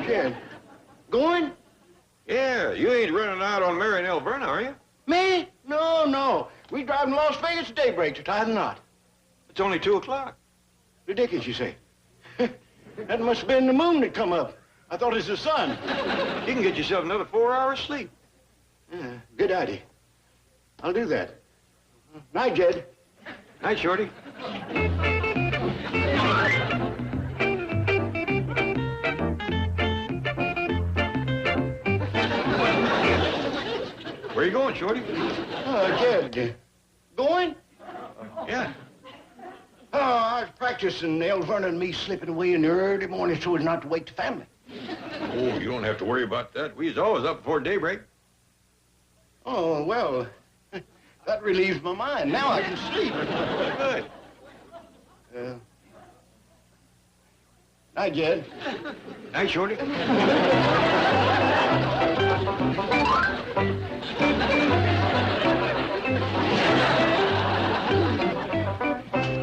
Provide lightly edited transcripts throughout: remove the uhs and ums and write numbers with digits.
Jed. Going? Yeah, you ain't running out on Mary and Alverna, are you? Me? No. We driving to Las Vegas at daybreak to tie the knot. It's only 2 o'clock. Ridiculous, you say? That must have been the moon that come up. I thought it was the sun. You can get yourself another 4 hours sleep. Yeah, good idea. I'll do that. Night, Jed. Night, Shorty. Where you going, Shorty? Jed. Going? Yeah. Oh, I was practicing Alverna and me slipping away in the early morning so as not to wake the family. Oh, you don't have to worry about that. We was always up before daybreak. Oh, well, that relieves my mind. Now I can sleep. Good. Night, Jed. Night, Shorty.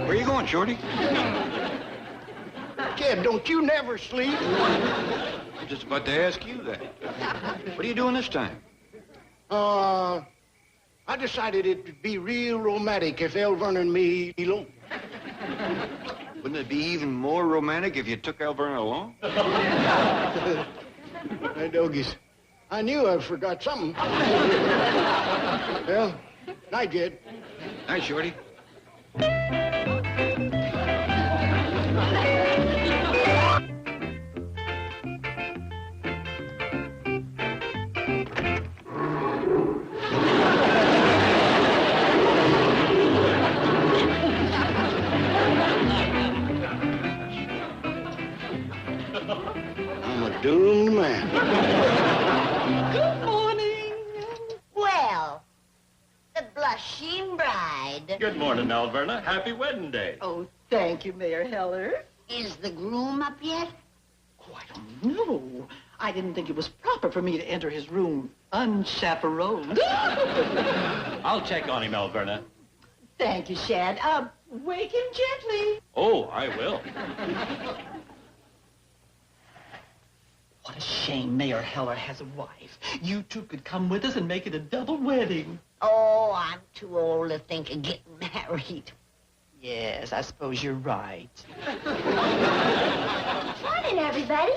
Where you going, Shorty? Jed, don't you never sleep? I'm just about to ask you that. What are you doing this time? I decided it'd be real romantic if Alverna and me eloped. Wouldn't it be even more romantic if you took Alverna along? Hey, Dogies, I knew I forgot something. Well, night, Jed. Night, Shorty. I'm a doomed man. Good morning. Well, the blushing bride. Good morning, Alverna. Happy wedding day. Oh, thank you, Mayor Heller. Is the groom up yet? Oh, I don't know. I didn't think it was proper for me to enter his room unchaperoned. I'll check on him, Alverna. Thank you, Shad. Wake him gently. Oh, I will. What a shame Mayor Heller has a wife. You two could come with us and make it a double wedding. Oh, I'm too old to think of getting married. Yes, I suppose you're right. Morning, everybody.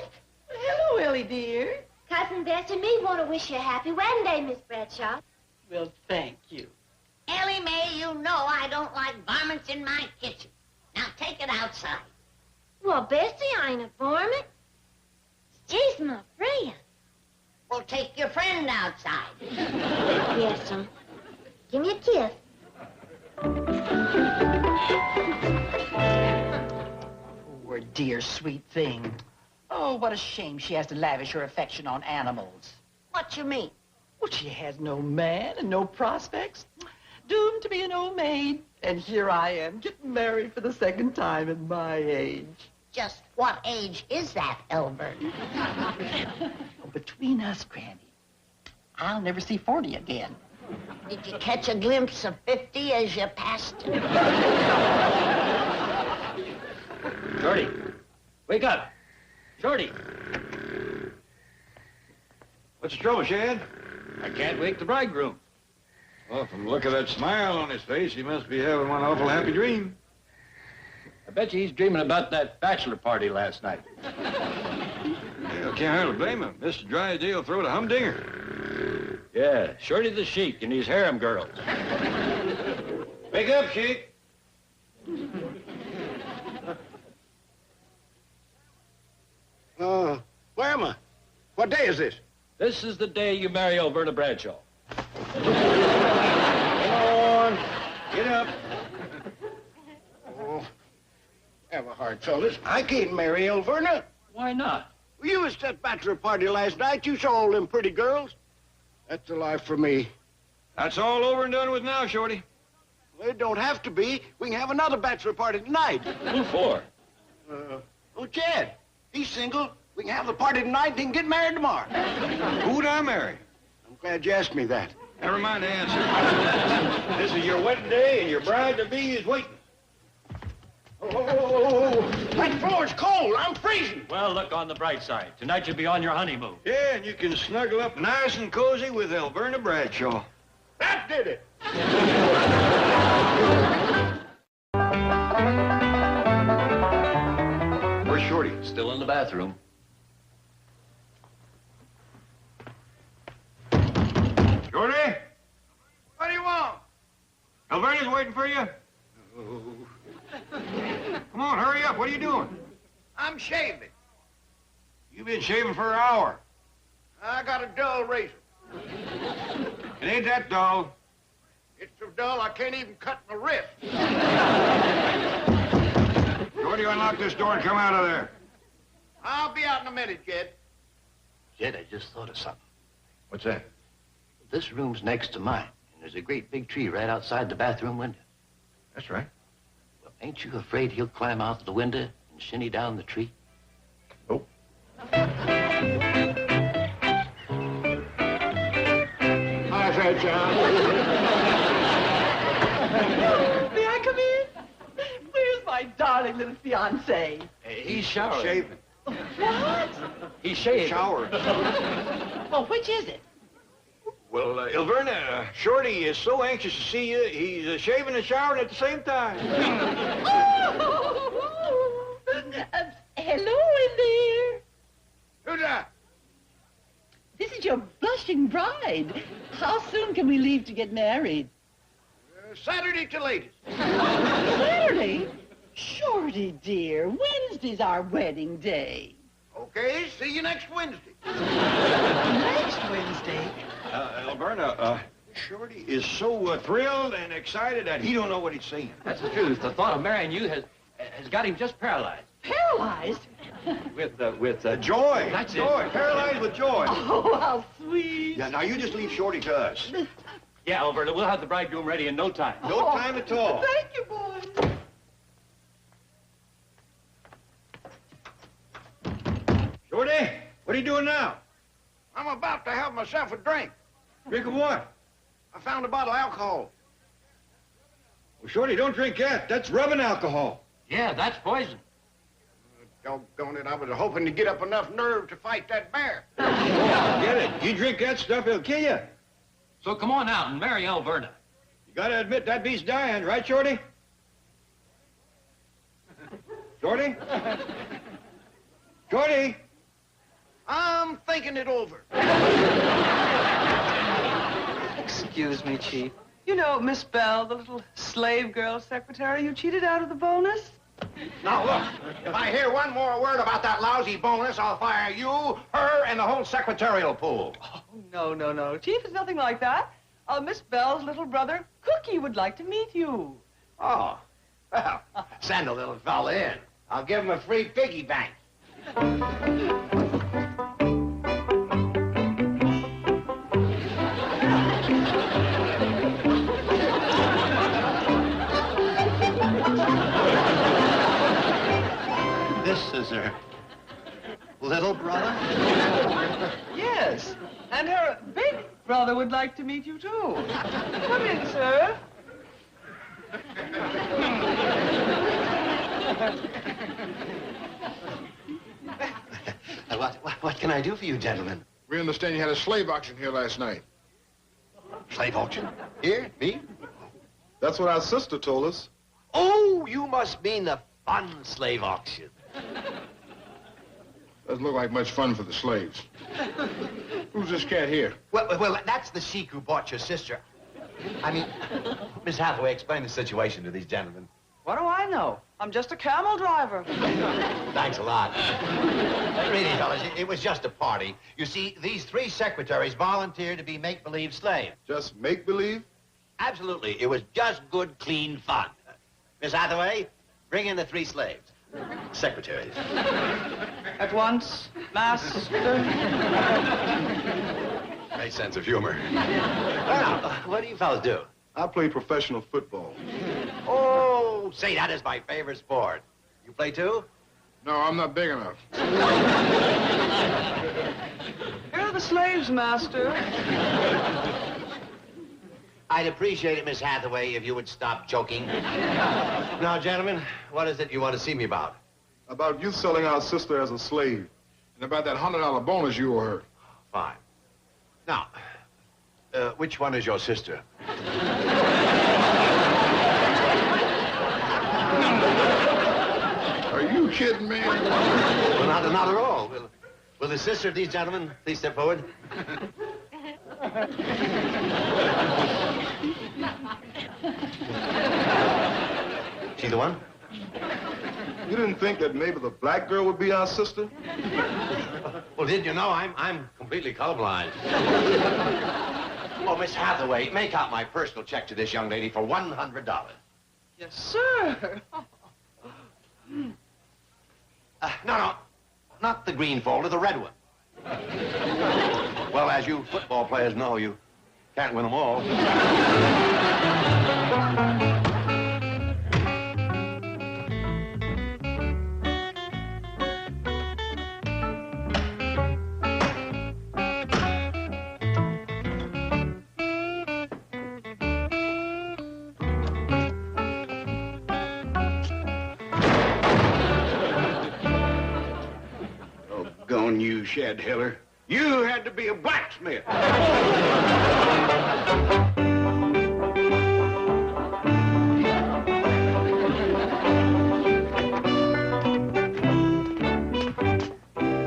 Hello, Ellie, dear. Cousin Bess and me want to wish you a happy wedding day, Miss Bradshaw. Well, thank you. Ellie Mae, you know I don't like varmints in my kitchen. Now take it outside. Well, Bessie, I ain't a varmint. She's my friend. Well, take your friend outside. Yes, sir. Give me a kiss. Poor dear sweet thing. Oh, what a shame she has to lavish her affection on animals. What you mean? Well, she has no man and no prospects. Doomed to be an old maid. And here I am, getting married for the second time at my age. Just what age is that, Elbert? Oh, between us, Granny, I'll never see 40 again. Did you catch a glimpse of 50 as you passed? Shorty, wake up. Shorty. What's the trouble, Shad? I can't wake the bridegroom. Well, from the look of that smile on his face, he must be having one awful happy dream. I bet you he's dreaming about that bachelor party last night. Yeah, I can't hardly blame him. Mr. Drysdale throwed a humdinger. Yeah, Shorty the Sheik and these harem girls. Wake up, Sheik. Where am I? What day is this? This is the day you marry Alverna Bradshaw. Come on. Get up. Oh, have a heart, fellas. I can't marry Alverna. Why not? Well, you was at that bachelor party last night. You saw all them pretty girls. That's the life for me. That's all over and done with now, Shorty. Well, it don't have to be. We can have another bachelor party tonight. Who for? Oh, Chad. He's single. We can have the party tonight and he can get married tomorrow. Who'd I marry? I'm glad you asked me that. Never mind the answer. This is your wedding day and your bride-to-be is waiting. Oh, that floor's cold. I'm freezing. Well, look on the bright side. Tonight you'll be on your honeymoon. Yeah, and you can snuggle up nice and cozy with Alverna Bradshaw. That did it. Where's Shorty? Still in the bathroom. Shorty? What do you want? Alverna's waiting for you. Come on, hurry up. What are you doing? I'm shaving. You've been shaving for an hour. I got a dull razor. It ain't that dull. It's so dull I can't even cut my wrist. Shorty, unlock this door and come out of there. I'll be out in a minute, Jed. Jed, I just thought of something. What's that? This room's next to mine, and there's a great big tree right outside the bathroom window. That's right. Well, ain't you afraid he'll climb out the window and shinny down the tree? Oh. Hi, Fairchild. May I come in? Where's my darling little fiancé? He's showering. Shaving. What? He's shaving. Shower. Well, which is it? Well, Alverna, Shorty is so anxious to see you, he's shaving and showering at the same time. Oh! Hello in there. Who's that? This is your blushing bride. How soon can we leave to get married? Saturday till latest. Saturday? Shorty, dear, Wednesday's our wedding day. Okay, see you next Wednesday. Next Wednesday? Alverna, Shorty is so thrilled and excited that he don't know what he's saying. That's the truth. The thought of marrying you has got him just paralyzed. Paralyzed? With Joy. That's it. Joy. Paralyzed with joy. Oh, how sweet. Yeah, now you just leave Shorty to us. Yeah, Alverna, we'll have the bridegroom ready in no time. No time at all. Thank you, boy. Shorty, what are you doing now? I'm about to have myself a drink. Drink of what? I found a bottle of alcohol. Well, Shorty, don't drink that. That's rubbing alcohol. Yeah, that's poison. Doggone it, I was hoping to get up enough nerve to fight that bear. Get it. You drink that stuff, it'll kill you. So come on out and marry Alverna. You gotta admit that beast's dying, right, Shorty? Shorty? Shorty? I'm thinking it over. Excuse me, Chief. You know Miss Bell, the little slave girl secretary you cheated out of the bonus? Now, look, if I hear one more word about that lousy bonus, I'll fire you, her, and the whole secretarial pool. Oh, no. Chief, it's nothing like that. Miss Bell's little brother, Cookie, would like to meet you. Oh, well, send the little fella in. I'll give him a free piggy bank. This is her little brother? Yes, and her big brother would like to meet you, too. Come in, sir. What can I do for you, gentlemen? We understand you had a slave auction here last night. Slave auction? Here? Me? That's what our sister told us. Oh, you must mean the fun slave auction. Doesn't look like much fun for the slaves. Who's this cat here? Well, that's the sheik who bought your sister. I mean, Miss Hathaway, explain the situation to these gentlemen. What do I know? I'm just a camel driver. Thanks a lot. Really, fellas, it was just a party. You see, these three secretaries volunteered to be make-believe slaves. Just make-believe? Absolutely. It was just good, clean fun. Miss Hathaway, bring in the three slaves. Secretaries. At once, master. Great sense of humor. Now, what do you fellas do? I play professional football. Oh, say, that is my favorite sport. You play too? No, I'm not big enough. Here are the slaves, master. I'd appreciate it, Miss Hathaway, if you would stop joking. Now, gentlemen, what is it you want to see me about? About you selling our sister as a slave. And about that $100 bonus you owe her. Fine. Now, which one is your sister? Are you kidding me? Well, not at all. Will the sister of these gentlemen please step forward? She the one? You didn't think that maybe the black girl would be our sister? Well, didn't you know I'm completely colorblind? Oh, Miss Hathaway, make out my personal check to this young lady for $100. Yes, sir. No, not the green folder, the red one. Well, as you football players know, you can't win them all. Doggone you, Shad Hiller. You had to be a blacksmith. How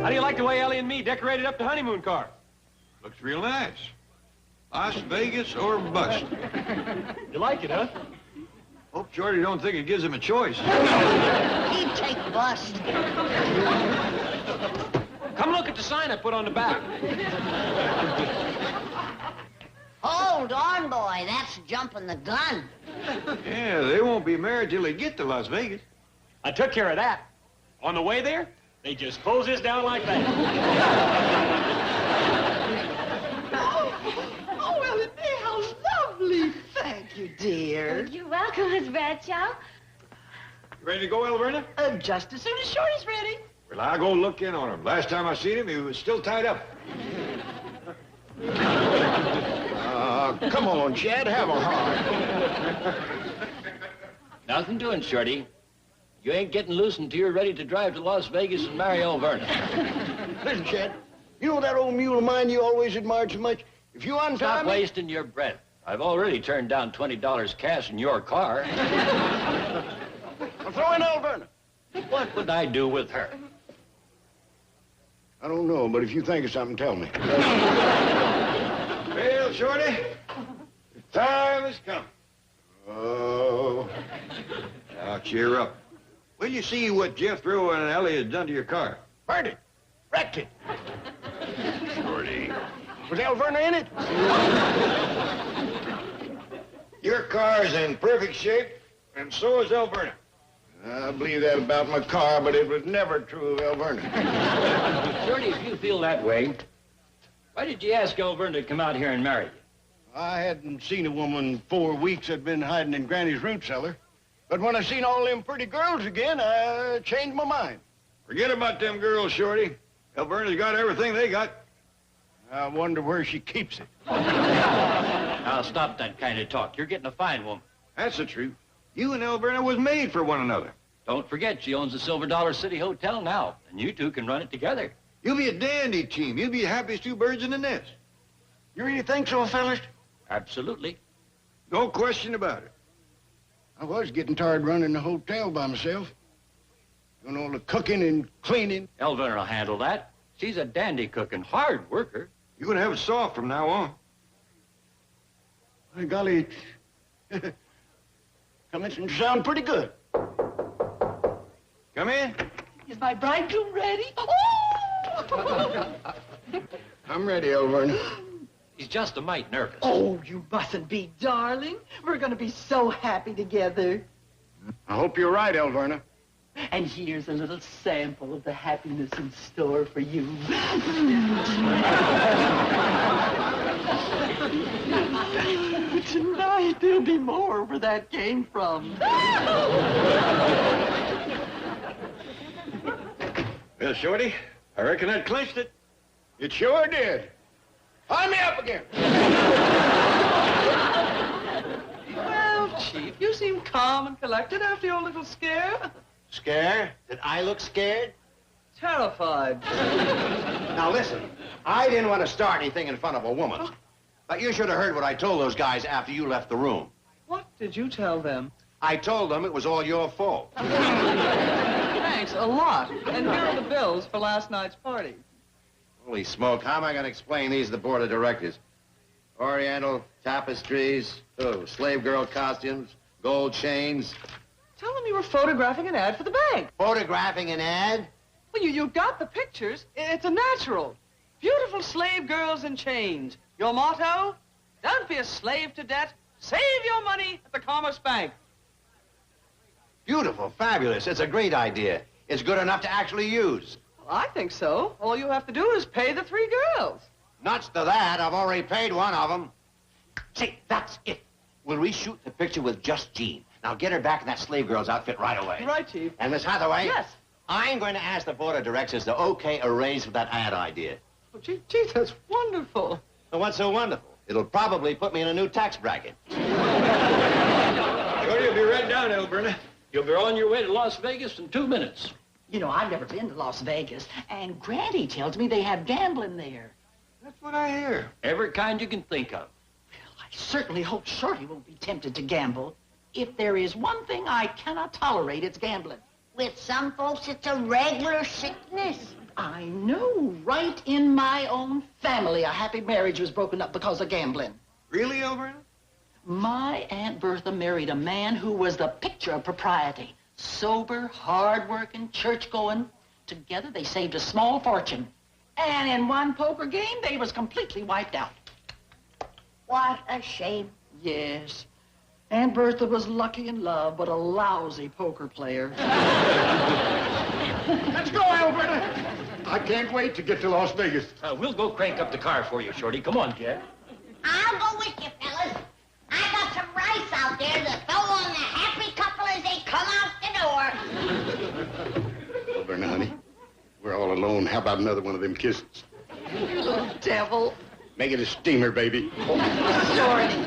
do you like the way Ellie and me decorated up the honeymoon car? Looks real nice. Las Vegas or bust. You like it, huh? Hope Shorty don't think it gives him a choice. He'd take bust. Come look at the sign I put on the back. Hold on, boy. That's jumping the gun. Yeah, they won't be married till they get to Las Vegas. I took care of that. On the way there, they just close this down like that. Oh, Ellen May, how lovely. Thank you, dear. You're welcome, Miss Bradshaw. You ready to go, Alverna? Just as soon as Shorty's ready. Well, I'll go look in on him. Last time I seen him, he was still tied up. Come on, Chad, have a heart. Nothing doing, Shorty. You ain't getting loose until you're ready to drive to Las Vegas and marry Alverna. Listen, Chad, you know that old mule of mine you always admired so much? If you untie Stop me... wasting your breath. I've already turned down $20 cash in your car. I'll throw in Alverna. What would I do with her? I don't know, but if you think of something, tell me. Well, Shorty, the time has come. Oh. Now, cheer up. Will you see what Jethro and Ellie has done to your car? Burned it. Wrecked it. Shorty. Was Alverna in it? Your car's in perfect shape, and so is Alverna. I believe that about my car, but it was never true of Alverna. Shorty, if you feel that way, why did you ask Alverna to come out here and marry you? I hadn't seen a woman in 4 weeks that'd been hiding in Granny's root cellar. But when I seen all them pretty girls again, I changed my mind. Forget about them girls, Shorty. Alverna's got everything they got. I wonder where she keeps it. Now, stop that kind of talk. You're getting a fine woman. That's the truth. You and Alverna was made for one another. Don't forget, she owns the Silver Dollar City Hotel now, and you two can run it together. You'll be a dandy team. You'll be the happiest two birds in the nest. You really think so, fellas? Absolutely. No question about it. I was getting tired running the hotel by myself. Doing all the cooking and cleaning. Alverna will handle that. She's a dandy cook and hard worker. You're going to have it soft from now on. By golly, coming to sound pretty good. Come in. Is my bridegroom ready? Oh! I'm ready, Alverna. He's just a mite nervous. Oh, you mustn't be, darling. We're going to be so happy together. I hope you're right, Alverna. And here's a little sample of the happiness in store for you. Tonight, there'll be more where that came from. Well, Shorty, I reckon that clinched it. It sure did. Tie me up again. Chief. You seem calm and collected after your little scare. Scare? Did I look scared? Terrified. Now listen, I didn't want to start anything in front of a woman. But you should have heard what I told those guys after you left the room. What did you tell them? I told them it was all your fault. Thanks a lot. And here are the bills for last night's party. Holy smoke, how am I going to explain these to the board of directors? Oriental tapestries, slave girl costumes, gold chains. Tell them you were photographing an ad for the bank. Photographing an ad? Well, you got the pictures. It's a natural. Beautiful slave girls in chains. Your motto? Don't be a slave to debt. Save your money at the Commerce Bank. Beautiful, fabulous. It's a great idea. It's good enough to actually use. Well, I think so. All you have to do is pay the 3 girls. Nuts to that. I've already paid one of them. Say, that's it. We'll reshoot the picture with just Jean. Now get her back in that slave girl's outfit right away. Right, Chief. And Miss Hathaway? Yes. I'm going to ask the board of directors to okay a raise for that ad idea. Oh, gee, that's wonderful. Well, what's so wonderful? It'll probably put me in a new tax bracket. Sure, you'll be right down, Elburn. You'll be on your way to Las Vegas in 2 minutes. You know, I've never been to Las Vegas, and Granny tells me they have gambling there. That's what I hear. Every kind you can think of. I certainly hope Shorty won't be tempted to gamble. If there is one thing I cannot tolerate, it's gambling. With some folks, it's a regular sickness. I know. Right in my own family, a happy marriage was broken up because of gambling. Really, Elburn? My Aunt Bertha married a man who was the picture of propriety. Sober, hard-working, church-going. Together, they saved a small fortune. And in one poker game, they was completely wiped out. What a shame. Yes. Aunt Bertha was lucky in love, but a lousy poker player. Let's go, Alberta. I can't wait to get to Las Vegas. We'll go crank up the car for you, Shorty. Come on, Jack. I'll go with you, fellas. I got some rice out there to throw on the happy couple as they come out the door. Alberta, honey, we're all alone. How about another one of them kisses? You little devil. Make it a steamer, baby. Shorty.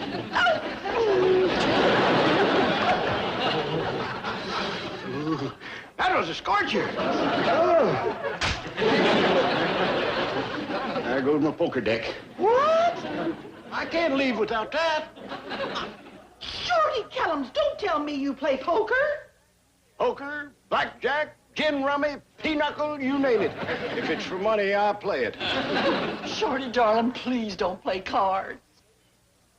That was a scorcher. There goes my poker deck. What? I can't leave without that. Shorty Kellums, don't tell me you play poker. Poker, blackjack, gin rummy, pinochle, you name it. If it's for money, I'll play it. Shorty, darling, please don't play cards.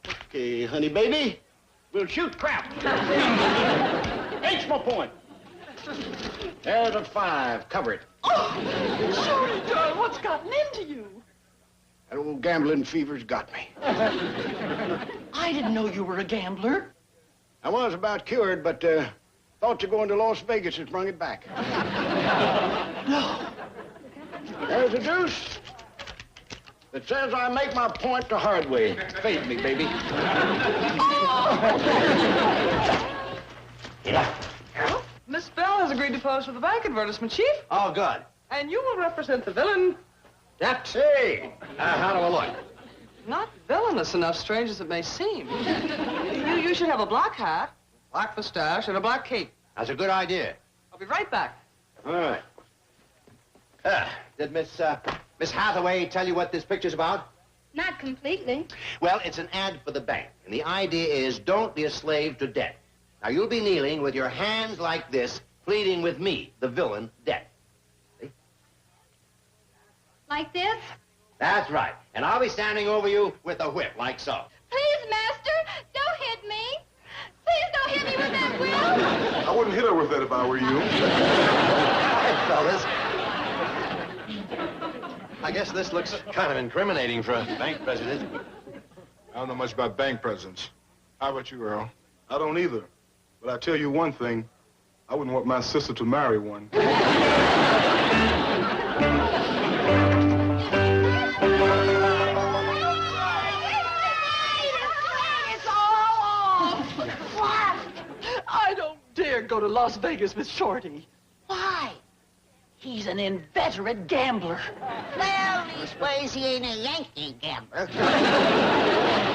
Okay, honey baby, we'll shoot crap. Eight's my point. There's a 5. Cover it. Oh, Shorty, darling, what's gotten into you? That old gambling fever's got me. I didn't know you were a gambler. I was about cured, but thought going to Las Vegas has brought it back. No. There's a deuce that says I make my point the hard way. Fade me, baby. Miss Bell has agreed to pose for the bank advertisement, Chief. Oh, good. And you will represent the villain. That's it. How do I look? Not villainous enough, strange as it may seem. You should have a black hat, black mustache, and a black cape. That's a good idea. I'll be right back. All right. Did Miss Hathaway tell you what this picture's about? Not completely. Well, it's an ad for the bank. And the idea is don't be a slave to debt. Now, you'll be kneeling with your hands like this, pleading with me, the villain, debt. See? Like this? That's right. And I'll be standing over you with a whip, like so. Please, master, don't hit me. Please don't hit me with that whip. I wouldn't hit her with that if I were you. All right, fellas. I guess this looks kind of incriminating for a bank president. I don't know much about bank presidents. How about you, Earl? I don't either. But I tell you one thing, I wouldn't want my sister to marry one. It's all off. What? I don't dare go to Las Vegas with Shorty. Why? He's an inveterate gambler. Well, leastways, he ain't a Yankee gambler.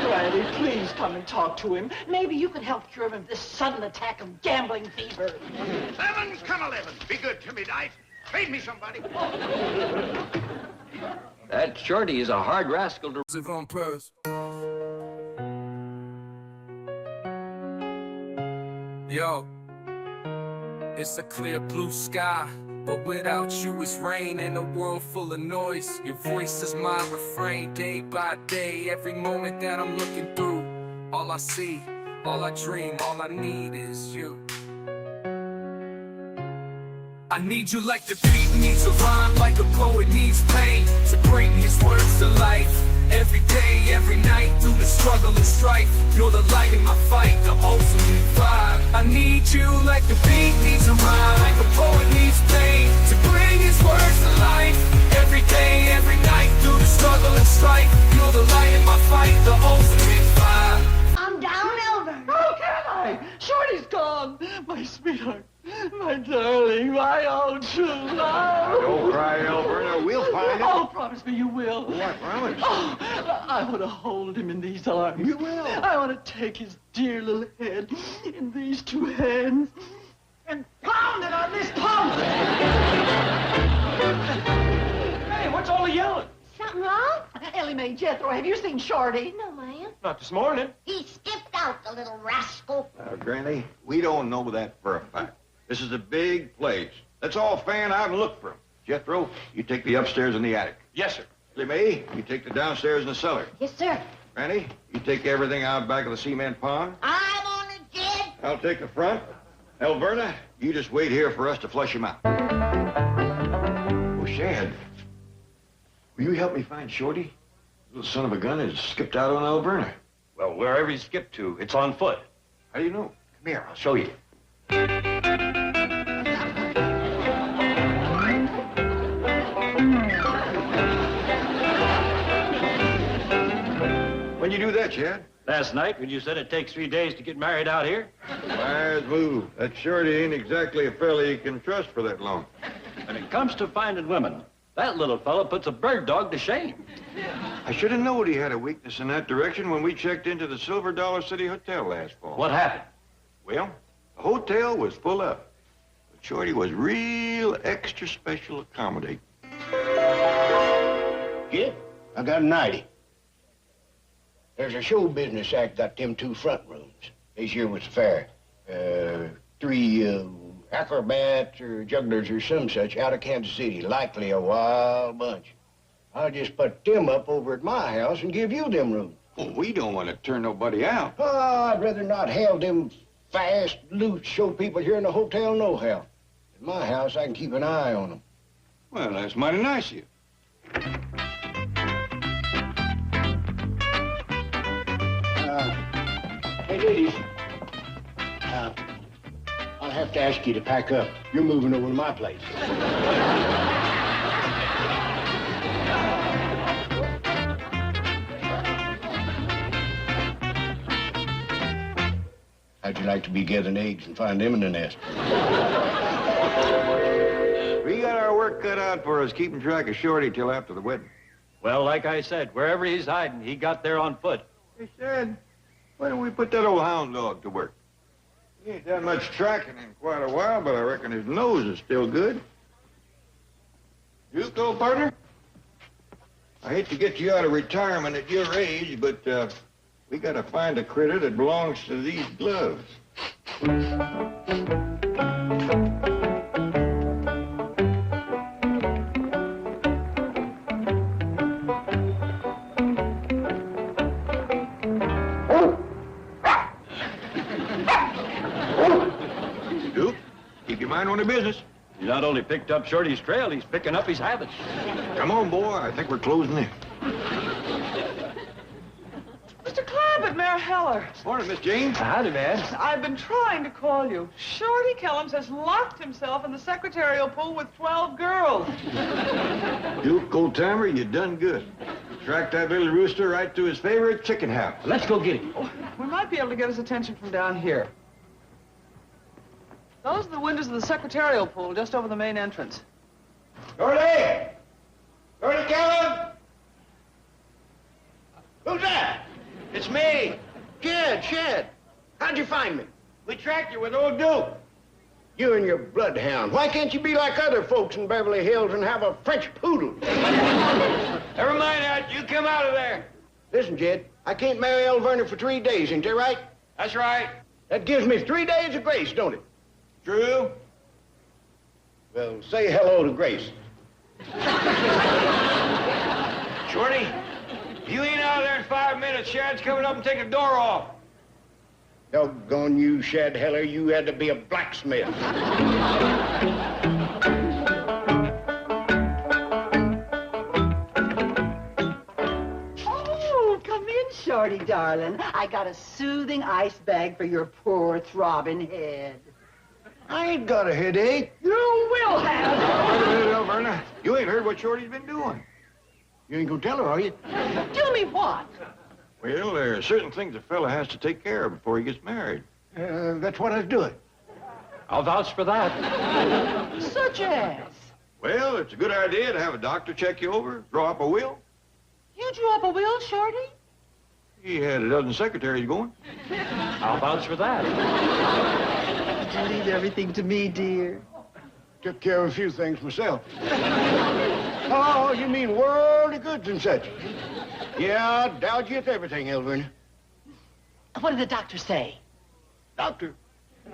Riley, please come and talk to him. Maybe you could help cure him of this sudden attack of gambling fever. 7, come 11. Be good to me, Dice. Trade me somebody. That Shorty is a hard rascal to... Yo, it's a clear blue sky, but without you it's rain in a world full of noise. Your voice is my refrain, day by day, every moment that I'm looking through. All I see, all I dream, all I need is you. I need you like the beat needs a rhyme, like a poet needs pain, to bring his words to life. Every day, every night, through the struggle and strife, you're the light in my fight, the ultimate vibe. I need you like the beat needs a rhyme, like a poet needs pain, to bring his words to life. Every day, every night, through the struggle and strife, you're the light in my fight, the ultimate vibe. I'm down, Elver. How can I? Shorty's gone. My sweetheart, my darling, my old true love. Don't cry, Alberta. We'll find him. Oh, promise me you will. I promise. Oh, I want to hold him in these arms. You will. I want to take his dear little head in these two hands and pound it on this pump. Hey, what's all the yelling? Something wrong? Ellie Mae Jethro, have you seen Shorty? No, ma'am. Not this morning. He skipped out, the little rascal. Now, Granny, we don't know that for a fact. This is a big place. Let's all fan out and look for him. Jethro, you take the upstairs and the attic. Yes, sir. Ellie Mae, you take the downstairs and the cellar. Yes, sir. Granny, you take everything out back of the cement pond. I'm on it, Jed. I'll take the front. Alberta, you just wait here for us to flush him out. Oh, Shad, will you help me find Shorty? The little son of a gun has skipped out on Alberta. Well, wherever he skipped to, it's on foot. How do you know? Come here, I'll show you. When you do that, Chad? Last night, when you said it takes 3 days to get married out here. Wise move. That Shorty ain't exactly a fella you can trust for that long. When it comes to finding women, that little fella puts a bird dog to shame. I should have known he had a weakness in that direction when we checked into the Silver Dollar City Hotel last fall. What happened? Well, the hotel was full up. But Shorty was real extra special accommodating. Kid, I got an idea. There's a show business act got them 2 front rooms. This year was fair. 3 acrobats or jugglers or some such out of Kansas City. Likely a wild bunch. I'll just put them up over at my house and give you them rooms. Well, we don't want to turn nobody out. Oh, I'd rather not have them fast, loose show people here in the hotel nohow. At my house, I can keep an eye on them. Well, that's mighty nice of you. Hey, ladies. I'll have to ask you to pack up. You're moving over to my place. How'd you like to be gathering eggs and find them in the nest? We got our work cut out for us keeping track of Shorty till after the wedding. Well, like I said, wherever he's hiding, he got there on foot. Hey, Shad, why don't we put that old hound dog to work? He ain't done much tracking in quite a while, but I reckon his nose is still good. You go, partner? I hate to get you out of retirement at your age, but we gotta find a critter that belongs to these gloves. Duke, keep your mind on the business. He not only picked up Shorty's trail, he's picking up his habits. Come on, boy. I think we're closing in. Mr. Clampett, Mayor Heller. Morning, Miss Jane. Howdy, man. I've been trying to call you. Shorty Kellums has locked himself in the secretarial pool with 12 girls. Duke, old timer, you done good. You tracked that little rooster right to his favorite chicken house. Let's go get him. Oh, we might be able to get his attention from down here. Those are the windows of the secretarial pool just over the main entrance. Shorty! Shorty Callan! Who's that? It's me. Shed. How'd you find me? We tracked you with old Duke. You and your bloodhound. Why can't you be like other folks in Beverly Hills and have a French poodle? Never mind that. You come out of there. Listen, Jed, I can't marry El Verner for 3 days, ain't that right? That's right. That gives me 3 days of grace, don't it? True. Well, say hello to Grace. Shorty, if you ain't out of there in 5 minutes, Shad's coming up and taking the door off. Doggone you, Shad Heller, you had to be a blacksmith. Oh, come in, Shorty, darling. I got a soothing ice bag for your poor throbbing head. I ain't got a headache. You will have. Wait a minute, Elverna. You ain't heard what Shorty's been doing. You ain't gonna tell her, are you? Tell me what? Well, there are certain things a fella has to take care of before he gets married. That's what I was doing. I'll vouch for that. Such as? Well, it's a good idea to have a doctor check you over, draw up a will. You drew up a will, Shorty? He had a dozen secretaries going. I'll vouch for that. You leave everything to me, dear. Took care of a few things myself. Oh, you mean worldly goods and such? Yeah, I'll get everything, Elvin. What did the doctor say? Doctor?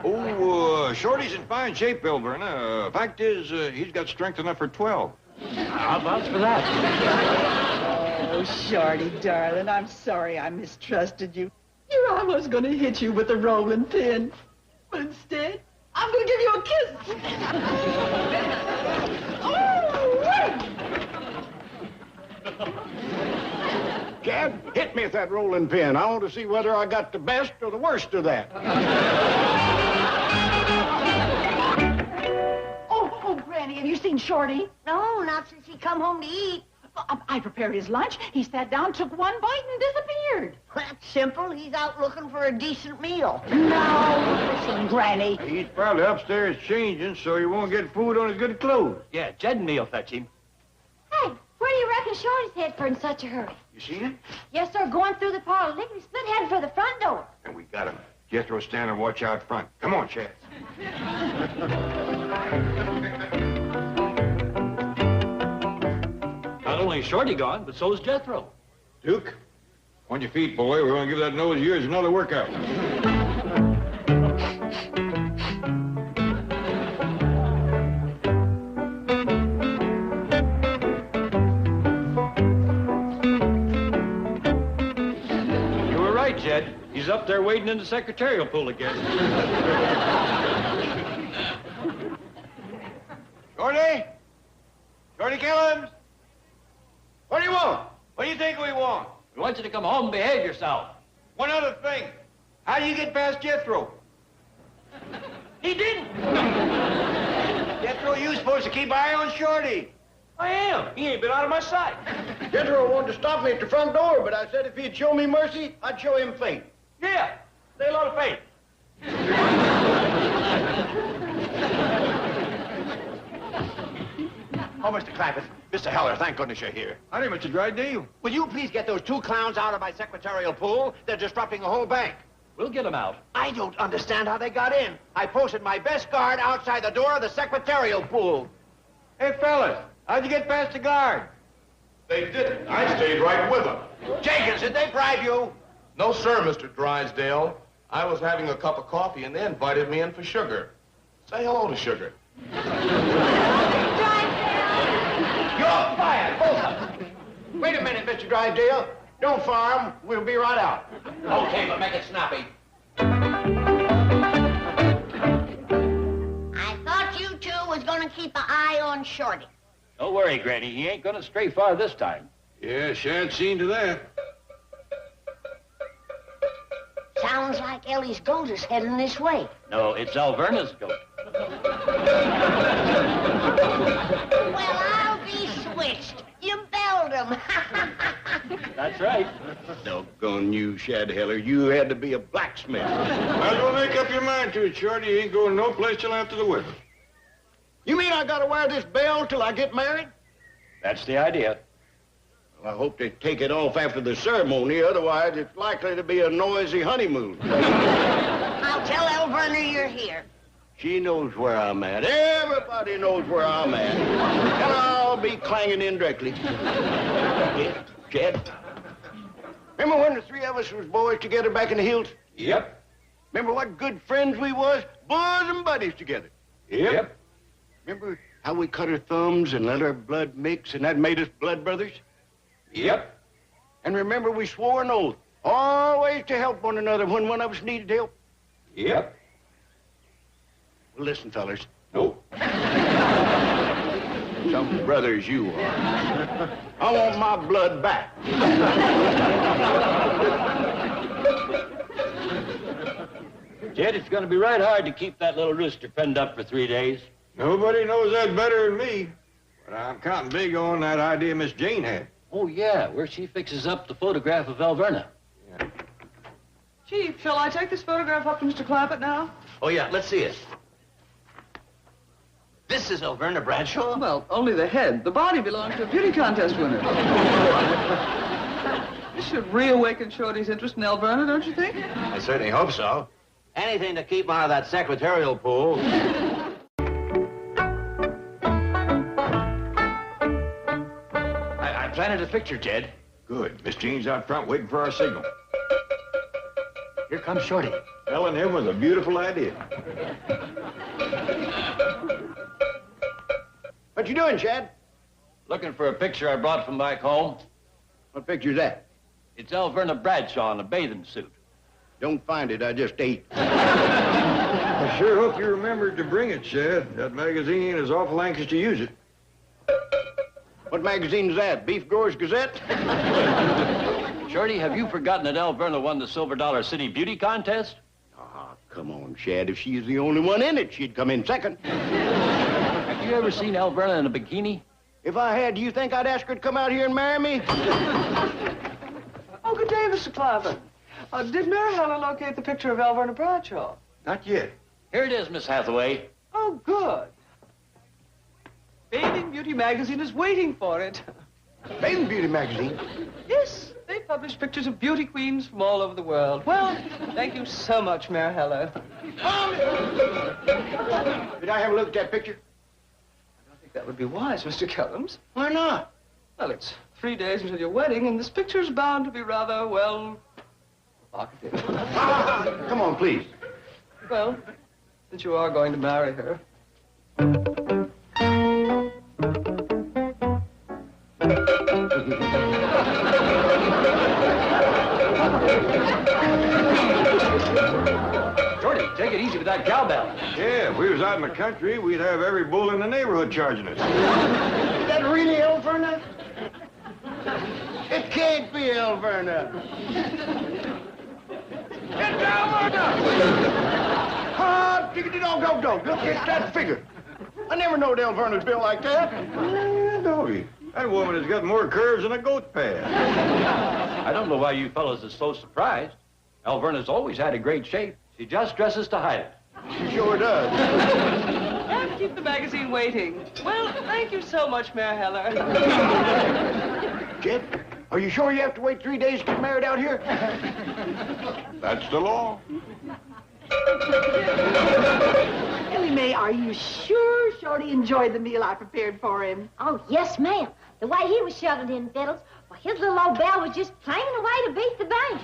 Oh, Shorty's in fine shape, Elverna. Fact is, he's got strength enough for 12. I'll vouch for that. Oh, Shorty, darling, I'm sorry I mistrusted you. Here I was going to hit you with a rolling pin. But instead, I'm going to give you a kiss. Chad, hit me with that rolling pin. I want to see whether I got the best or the worst of that. Oh, Granny, have you seen Shorty? No, not since he come home to eat. I prepared his lunch. He sat down, took one bite, and disappeared. That's simple. He's out looking for a decent meal. No, listen, Granny. He's probably upstairs changing so he won't get food on his good clothes. Yeah, Jed and me'll fetch him. Hey, where do you reckon Shorty's head for in such a hurry? You seen him? Yes, sir, going through the parlor, lickety split heading for the front door. And we got him. Jethro, stand and watch out front. Come on, Chad. Not only is Shorty gone, but so's Jethro. Duke, on your feet, boy. We're going to give that nose of yours another workout. You were right, Jed. He's up there wading in the secretarial pool again. Shorty? Shorty Killens? What do you want? What do you think we want? We want you to come home and behave yourself. One other thing. How do you get past Jethro? He didn't. Jethro, you supposed to keep eye on Shorty. I am. He ain't been out of my sight. Jethro wanted to stop me at the front door, but I said if he'd show me mercy, I'd show him faith. Yeah. Say a lot of faith. Oh, Mr. Clampetts. Mr. Heller, thank goodness you're here. Howdy, Mr. Drydale. Will you please get those two clowns out of my secretarial pool? They're disrupting the whole bank. We'll get him out. I don't understand how they got in. I posted my best guard outside the door of the secretarial pool. Hey, fellas, how'd you get past the guard? They didn't. I stayed right with them. Jenkins, did they bribe you? No, sir, Mr. Drysdale. I was having a cup of coffee and they invited me in for sugar. Say hello to Sugar. You're fired, both of them. Wait a minute, Mr. Drysdale. Don't fire him. We'll be right out. Okay, but make it snappy. I thought you two was gonna keep an eye on Shorty. Don't worry, Granny. He ain't gonna stray far this time. Yeah, Shad's seen to that. Sounds like Ellie's goat is heading this way. No, it's Alverna's goat. Well, I'll be switched. You belled him. That's right. Doggone you, Shad Heller. You had to be a blacksmith. Might as well make up your mind to it, Shorty. You ain't going no place till after the wedding. You mean I gotta wear this bell till I get married? That's the idea. Well, I hope they take it off after the ceremony, otherwise it's likely to be a noisy honeymoon. I'll tell Elverna you're here. She knows where I'm at. Everybody knows where I'm at. And I'll be clanging in directly. Jed, remember when the three of us was boys together back in the hills? Yep. Remember what good friends we was? Bosom buddies together. Yep. Remember how we cut our thumbs and let our blood mix and that made us blood brothers? Yep. And remember we swore an oath always to help one another when one of us needed help? Yep. Well, listen, fellas. Nope. Some brothers you are. I want my blood back. Jed, it's going to be right hard to keep that little rooster penned up for 3 days. Nobody knows that better than me. But I'm counting big on that idea Miss Jane had. Oh, yeah, where she fixes up the photograph of Elverna. Yeah. Chief, shall I take this photograph up to Mr. Clampett now? Oh, yeah, let's see it. This is Elverna Bradshaw? Well, only the head. The body belongs to a beauty contest winner. This should reawaken Shorty's interest in Elverna, don't you think? I certainly hope so. Anything to keep him out of that secretarial pool. I planted a picture, Jed. Good. Miss Jane's out front waiting for our signal. Here comes Shorty. Telling him was a beautiful idea. What you doing, Chad? Looking for a picture I brought from back home. What picture's that? It's Elverna Bradshaw in a bathing suit. Don't find it, I just ate. I sure hope you remembered to bring it, Shad. That magazine is awful anxious to use it. What magazine's that? Beef Growers Gazette? Shorty, have you forgotten that Elverna won the Silver Dollar City Beauty Contest? Ah, come on, Shad. If she's the only one in it, she'd come in second. Have you ever seen Elverna in a bikini? If I had, do you think I'd ask her to come out here and marry me? Oh, good day, Mr. Clampett. Did Mary Helen locate the picture of Elverna Bradshaw? Not yet. Here it is, Miss Hathaway. Oh, good. Bathing Beauty magazine is waiting for it. Bathing Beauty magazine? Yes, they publish pictures of beauty queens from all over the world. Well, thank you so much, Mary Helen. Did I have a look at that picture? I don't think that would be wise, Mr. Kellums. Why not? Well, it's 3 days until your wedding, and this picture's bound to be rather, well, provocative. Come on, please. Well, since you are going to marry her. Shorty, take it easy with that cowbell. Yeah, if we was out in the country, we'd have every bull in the neighborhood charging us. Is that really Elverna? It can't be Elverna. It's Elverna! Ah, diggity dog, dog, dog. Look at that figure. I never knowed Elverna's built like that. Doggy, that woman has got more curves than a goat pad. I don't know why you fellas are so surprised. Elverna's always had a great shape. She just dresses to hide it. She sure does. Can't keep the magazine waiting. Well, thank you so much, Mary Helen. Jed, are you sure you have to wait 3 days to get married out here? That's the law. Ellie Mae, are you sure Shorty enjoyed the meal I prepared for him? Oh, yes, ma'am. The way he was shoving in victuals, well, his little old bell was just clanging away to beat the bank.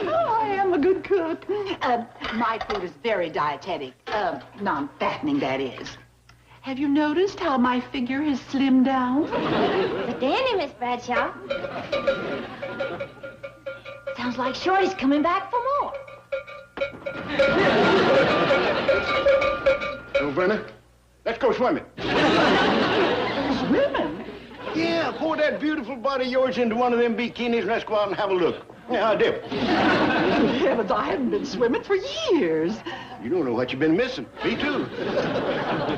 Oh, I am a good cook. My food is very dietetic. Non-fattening, that is. Have you noticed how my figure has slimmed down? The dandy, Miss Bradshaw. Sounds like Shorty's coming back for more. Elverna, let's go swimming. Swimming? Yeah, pour that beautiful body of yours into one of them bikinis and let's go out and have a look. Yeah, dip. Heavens, I haven't been swimming for years. You don't know what you've been missing. Me too.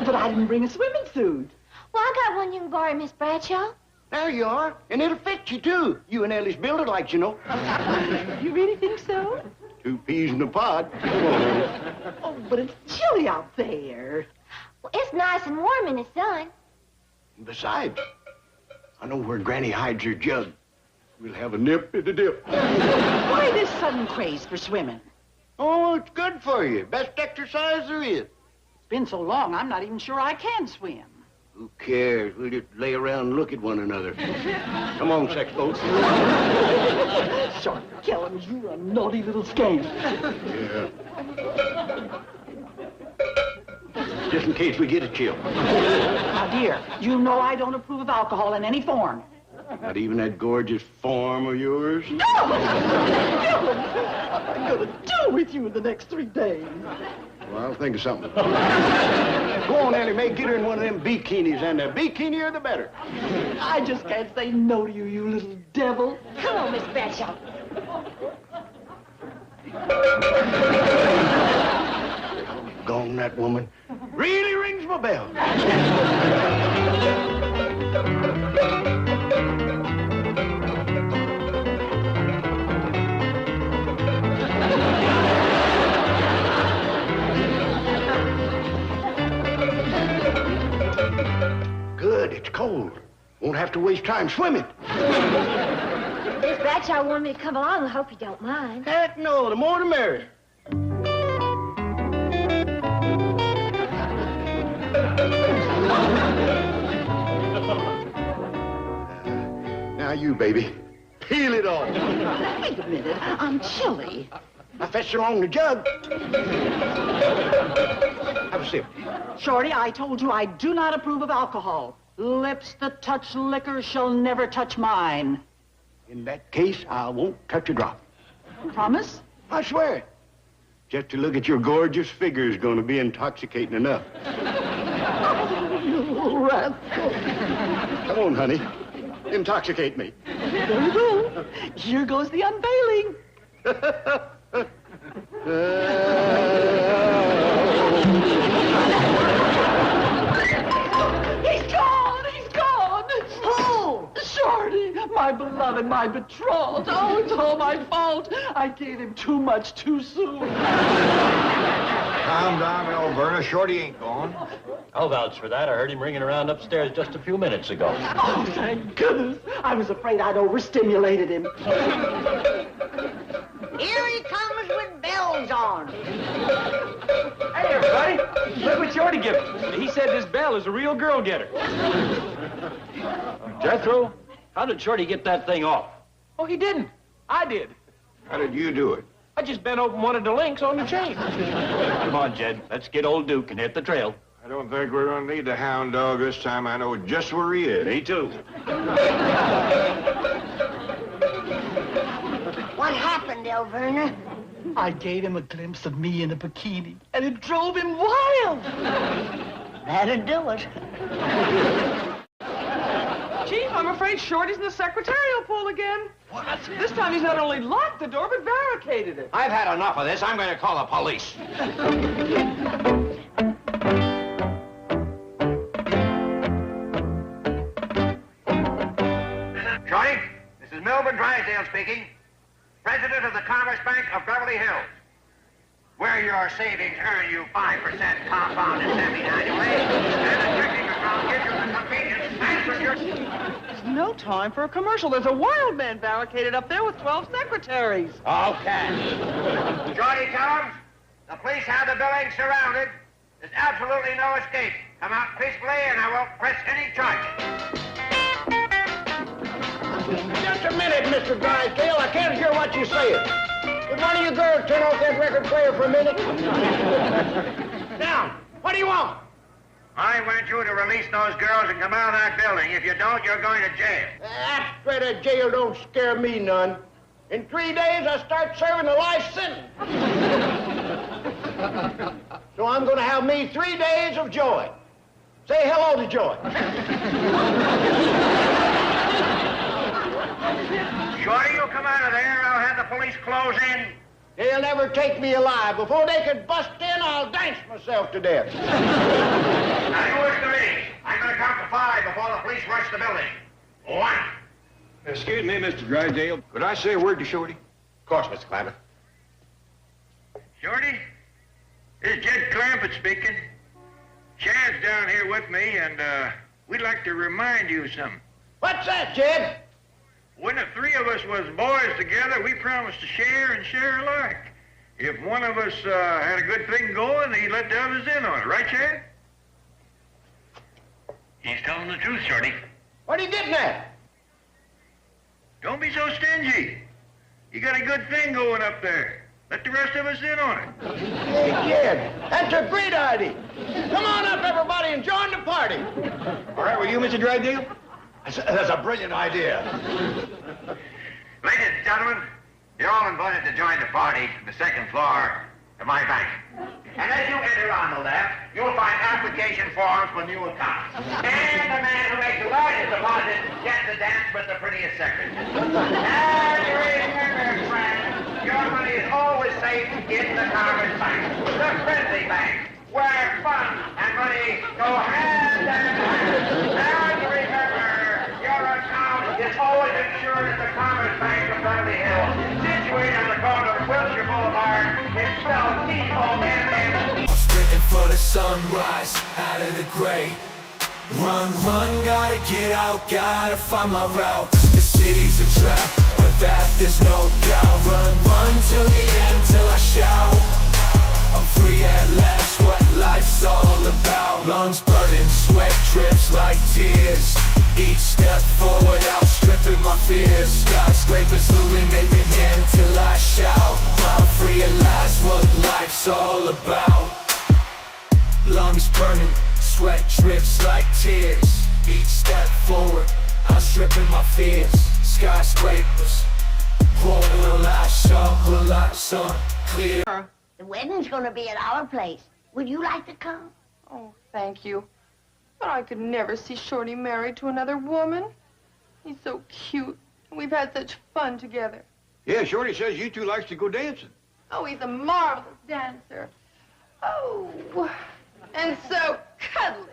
But I didn't bring a swimming suit. Well, I got one you can borrow, Miss Bradshaw. There you are. And it'll fit you, too. You and Ellie's build it like you know. You really think so? 2 peas in a pod. Come on, Ellie. Oh, but it's chilly out there. Well, it's nice and warm in the sun. And besides, I know where Granny hides her jug. We'll have a nip in the dip. Why this sudden craze for swimming? Oh, it's good for you. Best exercise there is. It's been so long, I'm not even sure I can swim. Who cares? We'll just lay around and look at one another. Come on, sex boat. Short Kellums, you're a naughty little skank. Yeah. Just in case we get a chill. Now, dear, you know I don't approve of alcohol in any form. Not even that gorgeous form of yours? No! Kellums, what am I going to do with you in the next 3 days? Well, I'll think of something. Go on, Annie Mae, get her in one of them bikinis, and the bikinier the better. I just can't say no to you, you little devil. Come on, Miss Bradshaw. Gone, that woman. Really rings my bell. Good, it's cold. Won't have to waste time swimming. Miss Bradshaw wanted me to come along. I hope you don't mind. Heck no, the more the merrier. Now you, baby, peel it off. Wait a minute, I'm chilly. I fetched along the jug. Have a sip. Shorty, I told you I do not approve of alcohol. Lips that touch liquor shall never touch mine. In that case, I won't touch a drop. Promise? I swear it. Just to look at your gorgeous figure is going to be intoxicating enough. You rascal. Come on, honey. Intoxicate me. Very well. Here goes the unveiling. He's gone! He's gone! Who? Shorty, my beloved, my betrothed. Oh, it's all my fault. I gave him too much too soon. Calm down, Alberta. Shorty ain't gone. I'll vouch for that. I heard him ringing around upstairs just a few minutes ago. Oh, thank goodness. I was afraid I'd overstimulated him. Here he comes with bells on. Hey, everybody. Look what Shorty gave us. He said this bell is a real girl-getter. Jethro, how did Shorty get that thing off? Oh, he didn't. I did. How did you do it? I just bent open one of the links on the chain. Come on, Jed. Let's get old Duke and hit the trail. I don't think we're going to need the hound dog this time. I know just where he is. Me too. What happened, Elverna? I gave him a glimpse of me in a bikini, and it drove him wild. That'll do it. Chief, I'm afraid Shorty's in the secretarial pool again. What? This time he's not only locked the door, but barricaded it. I've had enough of this. I'm going to call the police. Shorty, this is Milburn Drysdale speaking, president of the Commerce Bank of Beverly Hills, where your savings earn you 5% compounded semi-annually, and the checking account gives you the convenience and security. There's no time for a commercial. There's a wild man barricaded up there with 12 secretaries. Okay. Shorty, tell them the police have the building surrounded. There's absolutely no escape. Come out peacefully, and I won't press any charges. Just a minute, Mr. Drysdale. I can't hear what you're saying. Would one of you girls turn off that record player for a minute? Now, what do you want? I want you to release those girls and come out of that building. If you don't, you're going to jail. That threat of jail don't scare me none. In 3 days, I start serving a life sentence. So I'm going to have me 3 days of joy. Say hello to Joy. Shorty, you come out of there. I'll have the police close in. They'll never take me alive. Before they can bust in, I'll dance myself to death. Now, you listen to me. I'm going to count to 5 before the police rush the building. 1. Excuse me, Mr. Drysdale. Could I say a word to Shorty? Of course, Mr. Clampett. Shorty, this is Jed Clampett speaking. Chad's down here with me, and we'd like to remind you of something. What's that, Chad? When the three of us was boys together, we promised to share and share alike. If one of us had a good thing going, he'd let the others in on it. Right, Chad? He's telling the truth, Shorty. What are you getting at? Don't be so stingy. You got a good thing going up there. Let the rest of us in on it. Hey, kid, that's a great idea. Come on up, everybody, and join the party. All right, with you, Mr. Dragdale? That's a brilliant idea. Ladies and gentlemen, you're all invited to join the party on the second floor of my bank. And as you enter on the left, you'll find application forms for new accounts. And the man who makes the largest deposit gets to dance with the prettiest secretary. And remember, friends, your money is always safe in the Commerce Bank, the friendly bank, where fun and money go hand in hand. And remember, your account is always insured at the Commerce Bank of Beverly Hills, situated on the corner of Wilshire Boulevard. It's spelled T-O-M-M. Sprinting for the sunrise, out of the gray. Run, run, gotta get out, gotta find my route. The city's a trap, but that there's no doubt. Run, run till the end, till I shout. I'm free at last, what life's all about. Lungs burning, sweat drips like tears. Each step forward, outstripping my fears. Skyscrapers illuminating until I shout. I'm free at last, what life's all about. Lungs burning, sweat drips like tears. Each step forward, outstripping my fears. Skyscrapers, will I show, will I sun clear. The wedding's gonna be at our place. Would you like to come? Oh, thank you. But I could never see Shorty married to another woman. He's so cute. We've had such fun together. Yeah, Shorty says you two likes to go dancing. Oh, he's a marvelous dancer. Oh, and so cuddly.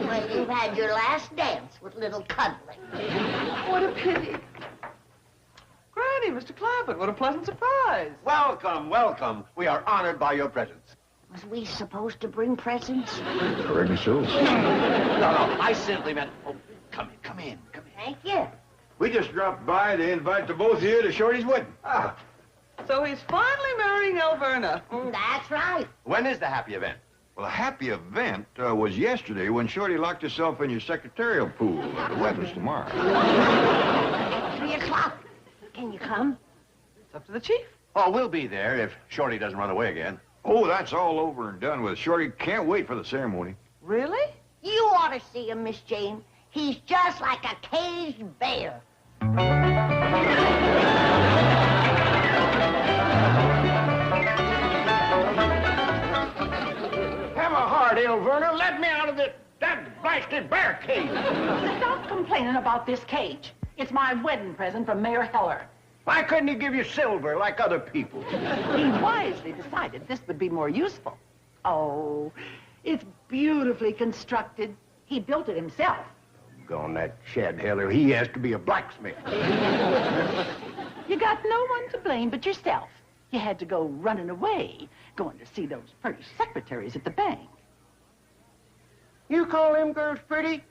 Well, you've had your last dance with little cuddling. What a pity. Granny, Mr. Clampett, what a pleasant surprise. Welcome, welcome. We are honored by your presence. Was we supposed to bring presents? Reckon so. No, I simply meant... Oh, come in. Thank you. We just dropped by to invite the both of you to Shorty's wedding. Ah, So he's finally marrying Alverna. That's right. when is the happy event? Well, a happy event was yesterday when Shorty locked herself in your secretarial pool. The wedding's tomorrow. 3 o'clock. Can you come? It's up to the chief. Oh, we'll be there if Shorty doesn't run away again. Oh, that's all over and done with. Shorty can't wait for the ceremony. Really? You ought to see him, Miss Jane. He's just like a caged bear. Have a heart, Alverna. Let me out of that blasted bear cage. Stop complaining about this cage. It's my wedding present from Mayor Heller. Why couldn't he give you silver like other people? He wisely decided this would be more useful. Oh, it's beautifully constructed. He built it himself. Gone that Chad Heller. He has to be a blacksmith. You got no one to blame but yourself. You had to go running away, going to see those pretty secretaries at the bank. You call them girls pretty?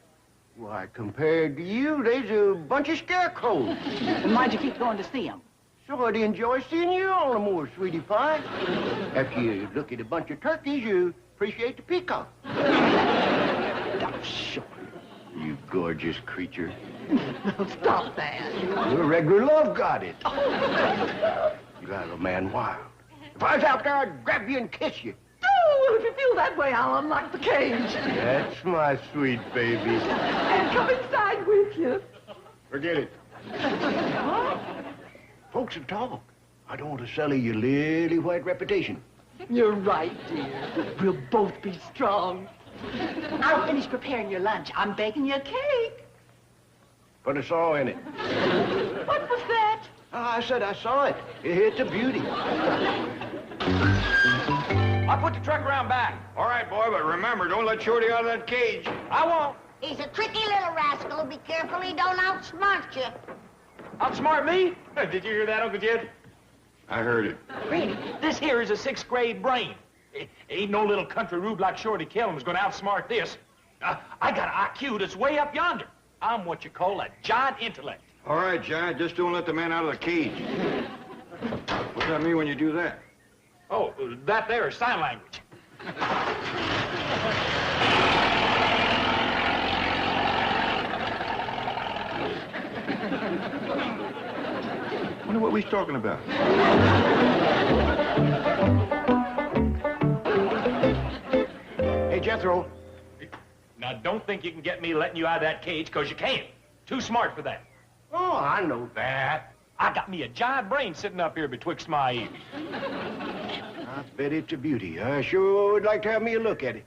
Why, compared to you, they's a bunch of scarecrows. And why'd you keep going to see them? So I'd enjoy seeing you all the more, sweetie pie. After you look at a bunch of turkeys, you appreciate the peacock. Oh, sure. You gorgeous creature. Stop that. You're a regular love goddess. You got a man wild. If I was out there, I'd grab you and kiss you. Oh, well, if you feel that way, I'll unlock the cage. That's my sweet baby. And come inside with you. Forget it. Folks will talk. I don't want to sully your lily white reputation. You're right, dear. We'll both be strong. I'll finish preparing your lunch. I'm baking you a cake. Put a saw in it. What was that? Oh, I said I saw it. It's a beauty. I'll put the truck around back. All right, boy, but remember, don't let Shorty out of that cage. I won't. He's a tricky little rascal. Be careful he don't outsmart you. Outsmart me? Did you hear that, Uncle Jed? I heard it. Granny, this here is a 6th grade brain. Ain't no little country rube like Shorty Kellum's gonna outsmart this. I got an IQ that's way up yonder. I'm what you call a giant intellect. All right, Giant, just don't let the man out of the cage. What's that mean when you do that? Oh, that there is sign language. Wonder what we's talking about. Hey, Jethro. Now, don't think you can get me letting you out of that cage, because you can't. Too smart for that. Oh, I know that. I got me a giant brain sitting up here betwixt my ears. I bet it's a beauty. I sure would like to have me a look at it.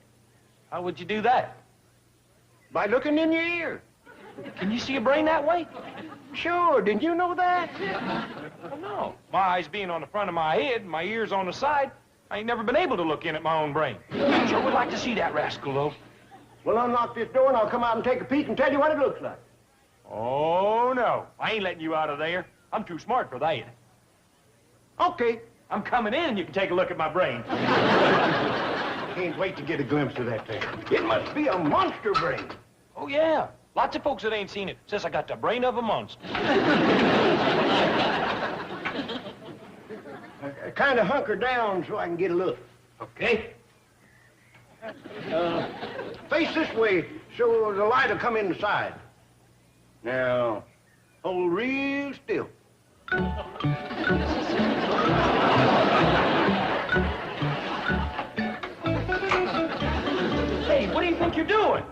How would you do that? By looking in your ear. Can you see a brain that way? Sure, didn't you know that? Well, no. My eyes being on the front of my head, my ears on the side, I ain't never been able to look in at my own brain. Sure would like to see that rascal, though. Well, unlock this door and I'll come out and take a peek and tell you what it looks like. Oh, no. I ain't letting you out of there. I'm too smart for that. Okay. I'm coming in and you can take a look at my brain. Can't wait to get a glimpse of that thing. It must be a monster brain. Oh, yeah. Lots of folks that ain't seen it says I got the brain of a monster. Kind of hunker down so I can get a look. Okay. Face this way so the light will come inside. Now, hold real still. Hey, what do you think you're doing?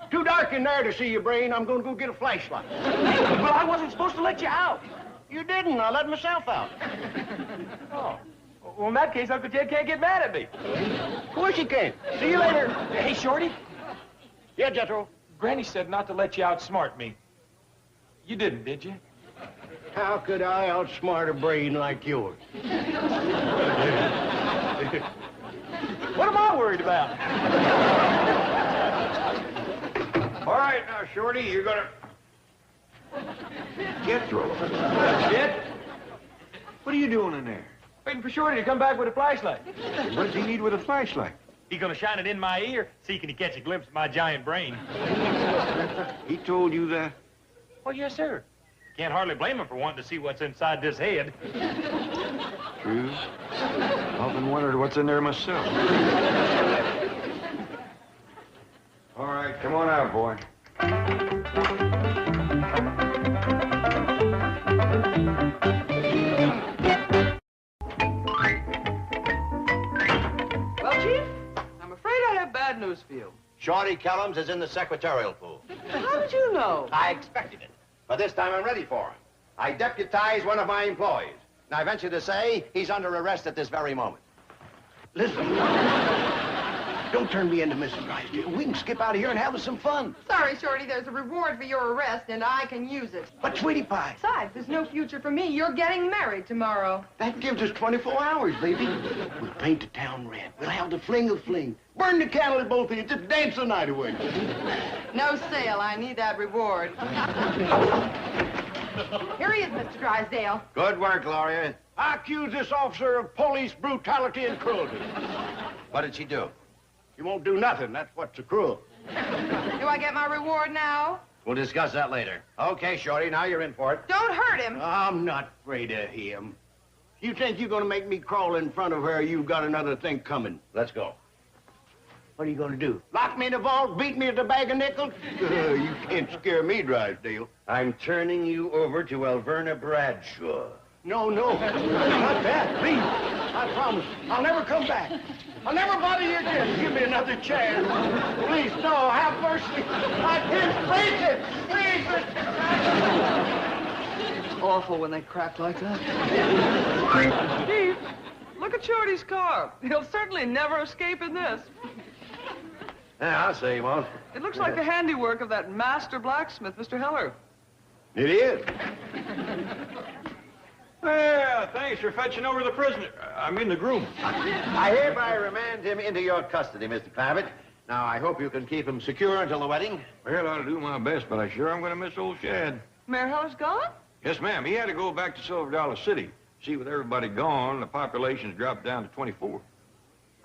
Too dark in there to see your brain. I'm going to go get a flashlight. Well, I wasn't supposed to let you out. You didn't. I let myself out. Oh. Well, in that case, Uncle Ted can't get mad at me. Of course you can. See you later. Hey, Shorty. Yeah, Jethro. Granny said not to let you outsmart me. You didn't, did you? How could I outsmart a brain like yours? What am I worried about? All right, now, Shorty, you're gonna... Jethro. That's it? What are you doing in there? Waiting for Shorty to come back with a flashlight. What does he need with a flashlight? He's gonna shine it in my ear, see can he catch a glimpse of my giant brain. He told you that? Well, yes, sir. Can't hardly blame him for wanting to see what's inside this head. True. Often wondered what's in there myself. All right, come on out, boy. Well, Chief, I'm afraid I have bad news for you. Shorty Kellums is in the secretarial pool. How did you know? I expected it. But this time I'm ready for him. I deputized one of my employees. And I venture to say he's under arrest at this very moment. Listen. Don't turn me into Mrs. Drysdale. We can skip out of here and have some fun. Sorry, Shorty, there's a reward for your arrest, and I can use it. But, Sweetie Pie. Besides, there's no future for me. You're getting married tomorrow. That gives us 24 hours, baby. We'll paint the town red. We'll have the fling of fling. Burn the candle at both of you. Just dance the night away. No sale. I need that reward. Here he is, Mr. Drysdale. Good work, Gloria. I accuse this officer of police brutality and cruelty. What did she do? She won't do nothing. That's what's so cruel. Do I get my reward now? We'll discuss that later. Okay, Shorty, now you're in for it. Don't hurt him. I'm not afraid of him. You think you're going to make me crawl in front of her, you've got another thing coming. Let's go. What are you going to do? Lock me in the vault, beat me with a bag of nickels? You can't scare me, Drysdale. I'm turning you over to Alverna Bradshaw. No, not that, please. I promise. I'll never come back. I'll never bother you again. Give me another chance. Please, no, have mercy. I can't face it. Please, Mr. It's awful when they crack like that. Chief, look at Shorty's car. He'll certainly never escape in this. Yeah, I'll say he won't. It looks like the handiwork of that master blacksmith, Mr. Heller. It is. Yeah, thanks for fetching over the prisoner. I mean the groom. I hereby remand him into your custody, Mr. Clampett. Now, I hope you can keep him secure until the wedding. Well, I'll do my best, but I'm sure I'm going to miss old Shad. Mayor Heller's gone? Yes, ma'am. He had to go back to Silver Dollar City. See, with everybody gone, the population's dropped down to 24.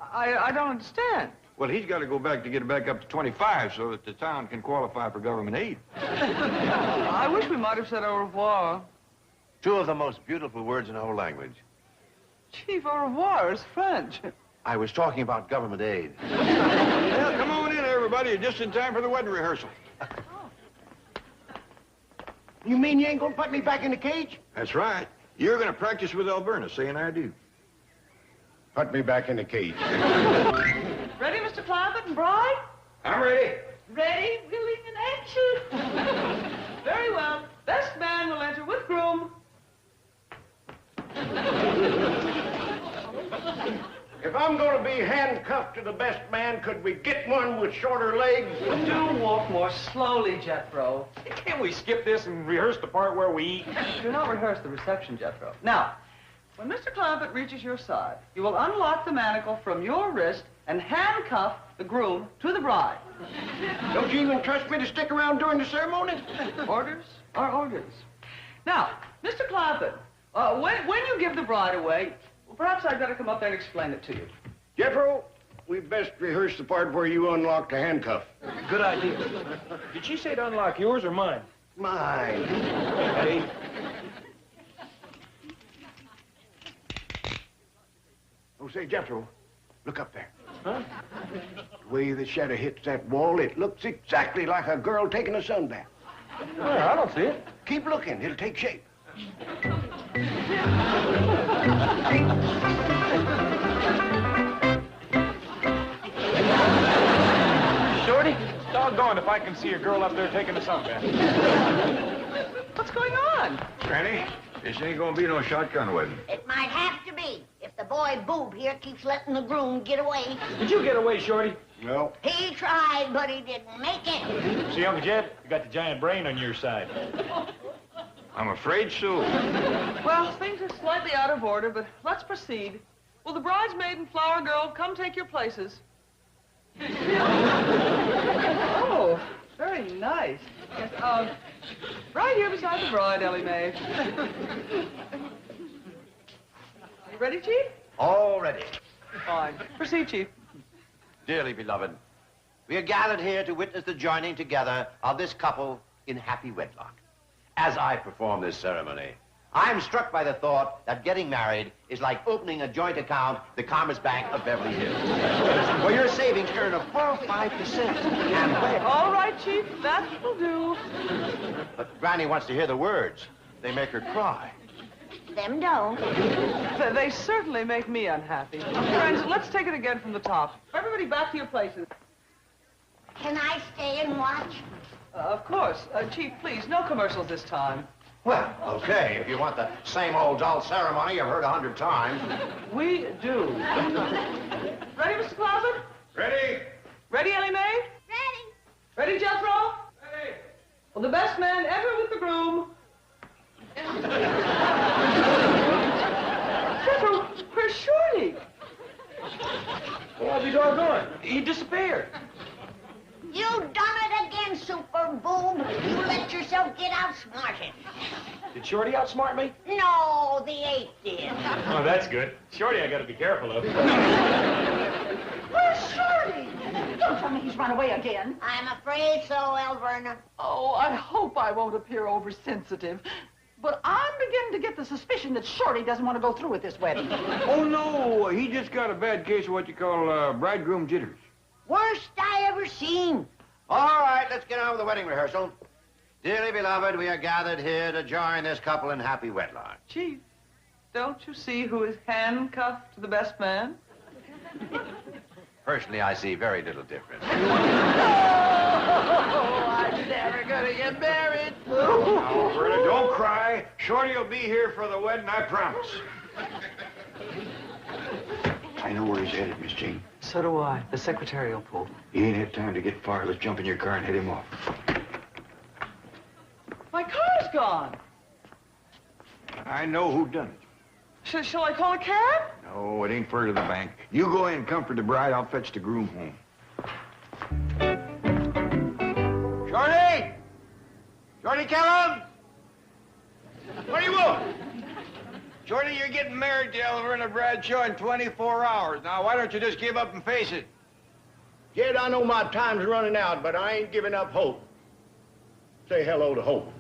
I don't understand. Well, he's got to go back to get it back up to 25 so that the town can qualify for government aid. I wish we might have said au revoir. Two of the most beautiful words in the whole language. Chief, au revoir is French. I was talking about government aid. Well, come on in, everybody. You're just in time for the wedding rehearsal. You mean you ain't gonna put me back in the cage? That's right. You're going to practice with Alverna, saying I do. Put me back in the cage. Ready, Mr. Clampett and bride? I'm ready. Ready, willing, and action. Very well. Best man will enter with groom. If I'm gonna be handcuffed to the best man, could we get one with shorter legs? Do walk more slowly, Jethro. Can't we skip this and rehearse the part where we eat? Do not rehearse the reception, Jethro. Now, when Mr. Clampett reaches your side, you will unlock the manacle from your wrist and handcuff the groom to the bride. Don't you even trust me to stick around during the ceremony? Orders are orders. Now, Mr. Clampett, when you give the bride away, well, perhaps I'd better come up there and explain it to you. Jethro, we best rehearse the part where you unlock the handcuff. Good idea. Did she say to unlock yours or mine? Mine. Hey. Oh, say, Jethro, look up there. Huh? The way the shadow hits that wall, it looks exactly like a girl taking a sunbath. Well, I don't see it. Keep looking. It'll take shape. Shorty, doggone if I can see a girl up there taking a sunbath. What's going on? Granny, this ain't going to be no shotgun wedding. It might have to be if the boy Boob here keeps letting the groom get away. Did you get away, Shorty? No. He tried, but he didn't make it. See, Uncle Jed, you got the giant brain on your side. I'm afraid so. Well, things are slightly out of order, but let's proceed. Will the bridesmaid and flower girl come take your places? Oh, very nice. Yes, right here beside the bride, Ellie Mae. You ready, Chief? All ready. Fine. Proceed, Chief. Dearly beloved, we are gathered here to witness the joining together of this couple in happy wedlock. As I perform this ceremony, I'm struck by the thought that getting married is like opening a joint account at the Commerce Bank of Beverly Hills, where your savings earn a full 5%. And where... All right, Chief, that will do. But Granny wants to hear the words. They make her cry. Them don't. They certainly make me unhappy. Friends, let's take it again from the top. Everybody back to your places. Can I stay and watch? Of course. Chief, please, no commercials this time. Well, okay, if you want the same old dull ceremony you've heard 100 times. We do. Ready, Mr. Clampett? Ready? Ready, Ellie Mae? Ready. Ready, Jethro? Ready. Will the best man enter with the groom? Jethro, where's Shorty? Well, I'll be doggone. He disappeared. You done it again, Super Boob. You let yourself get outsmarted. Did Shorty outsmart me? No, the ape did. Oh, that's good. Shorty, I gotta be careful of. Where's Shorty? Don't tell me he's run away again. I'm afraid so, Alverna. Oh, I hope I won't appear oversensitive. But I'm beginning to get the suspicion that Shorty doesn't want to go through with this wedding. Oh, no. He just got a bad case of what you call bridegroom jitters. Worst I ever seen. All right, let's get on with the wedding rehearsal. Dearly beloved, we are gathered here to join this couple in happy wedlock. Chief, don't you see who is handcuffed to the best man? Personally, I see very little difference. Oh, I'm never gonna get married. Now, Berta, don't cry. Shorty will be here for the wedding, I promise. I know where he's headed, Miss Jean. So do I. The secretarial pool. He ain't had time to get far. Let's jump in your car and head him off. My car's gone. I know who done it. Shall I call a cab? No, it ain't fur to the bank. You go in and comfort the bride. I'll fetch the groom home. Shorty! Shorty Kellum! What do you want? Shorty, you're getting married to Elverna Bradshaw in 24 hours. Now, why don't you just give up and face it? Jed, I know my time's running out, but I ain't giving up hope. Say hello to hope.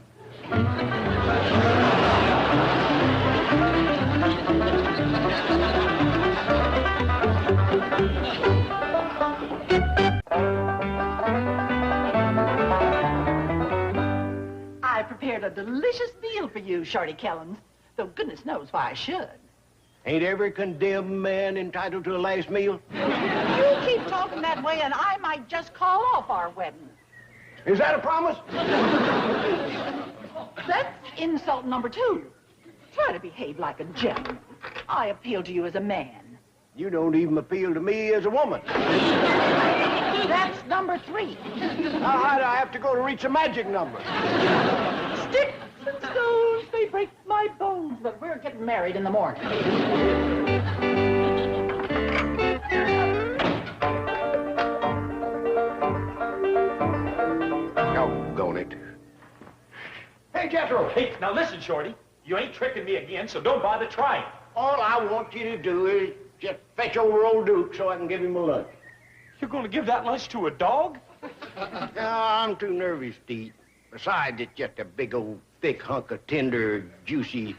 I prepared a delicious meal for you, Shorty Kellens, though goodness knows why I should. Ain't every condemned man entitled to a last meal? You keep talking that way and I might just call off our wedding. Is that a promise? That's insult number 2. Try to behave like a gentleman. I appeal to you as a man. You don't even appeal to me as a woman. That's number 3. Now, how do I have to go to reach a magic number? Sticks and stones, they break my bones, but we're getting married in the morning. Doggone it. Hey, Jethro. Hey, now listen, Shorty. You ain't tricking me again, so don't bother trying. All I want you to do is just fetch over old Duke so I can give him a lunch. You're going to give that lunch to a dog? No, I'm too nervous to eat. Besides, it's just a big old thick hunk of tender, juicy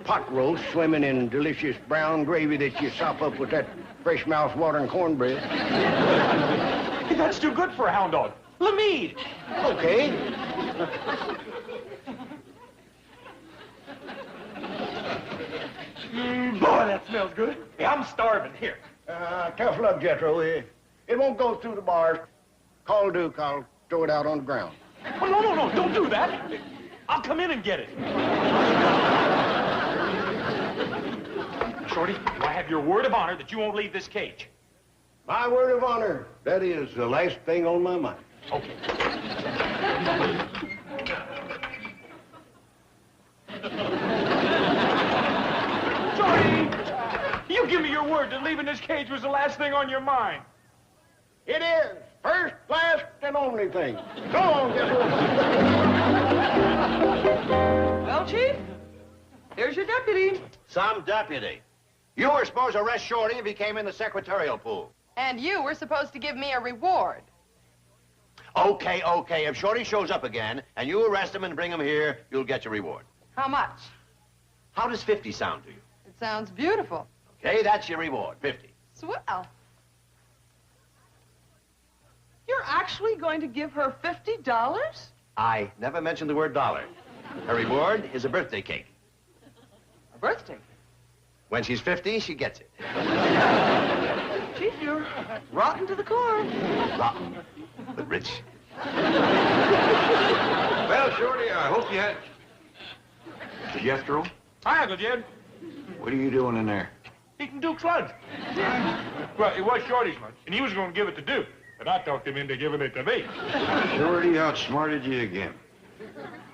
pot roast swimming in delicious brown gravy that you sop up with that fresh mouth-watering cornbread. Hey, that's too good for a hound dog. Let me eat. Okay. Boy, that smells good. Hey, I'm starving. Here. Tough luck, Jethro. It won't go through the bars. Call Duke. I'll throw it out on the ground. Oh, no, don't do that. I'll come in and get it. Shorty, do I have your word of honor that you won't leave this cage? My word of honor. That is the last thing on my mind. Okay. Shorty! You give me your word that leaving this cage was the last thing on your mind. It is. First, last, and only thing. Go on, Jethro. Well, Chief, here's your deputy. Some deputy. You were supposed to arrest Shorty if he came in the secretarial pool. And you were supposed to give me a reward. Okay. If Shorty shows up again and you arrest him and bring him here, you'll get your reward. How much? How does 50 sound to you? It sounds beautiful. Okay, that's your reward, 50. Swell. You're actually going to give her $50? I never mentioned the word dollar. Her reward is a birthday cake. A birthday? When she's 50, she gets it. Chief, you're rotten to the core. Rotten, but rich. Well, Shorty, I hope you had... Jethro, Hi, Uncle Jed. what are you doing in there? Eating Duke's lunch. Well, it was Shorty's lunch, and he was going to give it to Duke, but I talked him into giving it to me. Shorty outsmarted you again.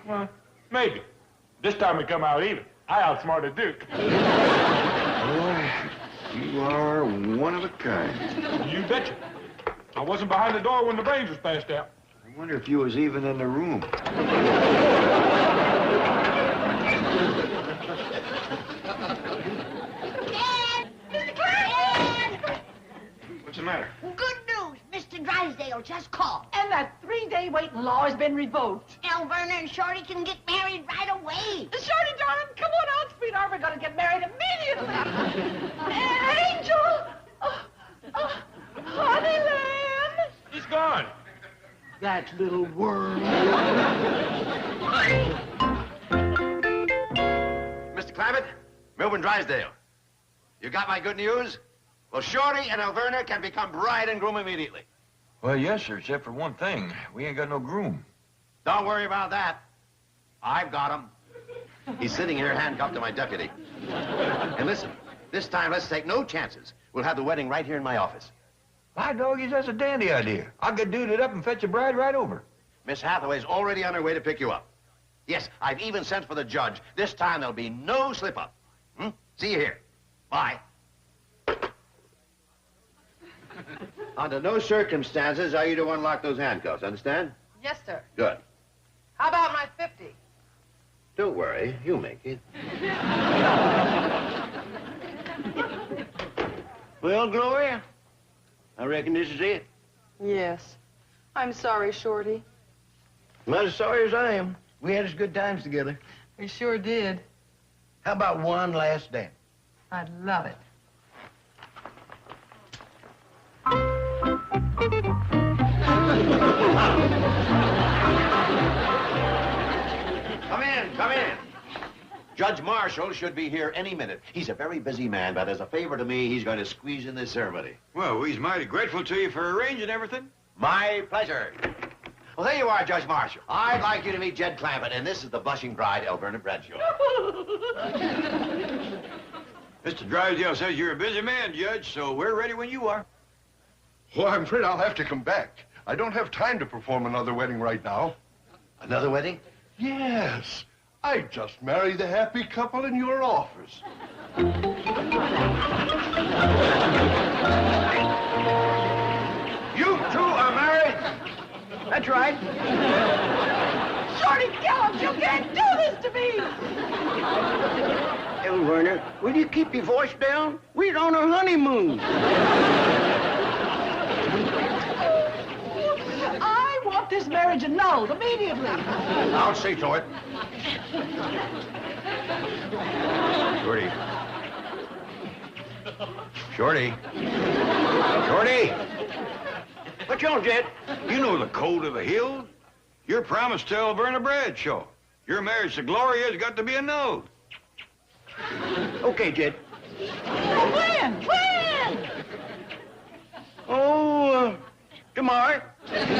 Well, maybe. This time we come out even. I outsmarted Duke. Boy, you are one of a kind. You betcha. I wasn't behind the door when the brains was passed out. I wonder if you was even in the room. What's the matter? Good news. Mr. Drysdale just called. And that 3-day waiting law has been revoked. Elverna and Shorty can get married right away. Shorty, darling, come on out, sweetheart. We're going to get married immediately. Angel! Honey lamb! He's gone. That little worm. Mr. Clampett, Melvin Drysdale. You got my good news? Well, Shorty and Elverna can become bride and groom immediately. Well, yes, sir, except for one thing. We ain't got no groom. Don't worry about that. I've got him. He's sitting here handcuffed to my deputy. And listen, this time let's take no chances. We'll have the wedding right here in my office. My doggies, that's a dandy idea. I'll get duded up and fetch a bride right over. Miss Hathaway's already on her way to pick you up. Yes, I've even sent for the judge. This time there'll be no slip-up. See you here. Bye. Under no circumstances are you to unlock those handcuffs, understand? Yes, sir. Good. How about my 50? Don't worry, you'll make it. Well, Gloria, I reckon this is it. Yes. I'm sorry, Shorty. Not as sorry as I am. We had as good times together. We sure did. How about one last dance? I'd love it. Come in. Judge Marshall should be here any minute. He's a very busy man, but as a favor to me, he's going to squeeze in this ceremony. Well, we's mighty grateful to you for arranging everything. My pleasure. Well, there you are, Judge Marshall. I'd like you to meet Jed Clampett, and this is the blushing bride, Elverna Bradshaw. Mr. Drysdale says you're a busy man, Judge, so we're ready when you are. Well, I'm afraid I'll have to come back. I don't have time to perform another wedding right now. Another wedding? Yes. I just married the happy couple in your office. You two are married? That's right. Shorty, kill him! You can't do this to me! Werner, will you keep your voice down? We're on our honeymoon. I want this marriage annulled immediately. I'll see to it. Shorty. Shorty. Shorty! What you on, Jed? You know the code of the hills. Your promise to Elverna Bradshaw. Your marriage to Gloria's got to be annulled. Okay, Jed. When? When? Oh, tomorrow. Tomorrow?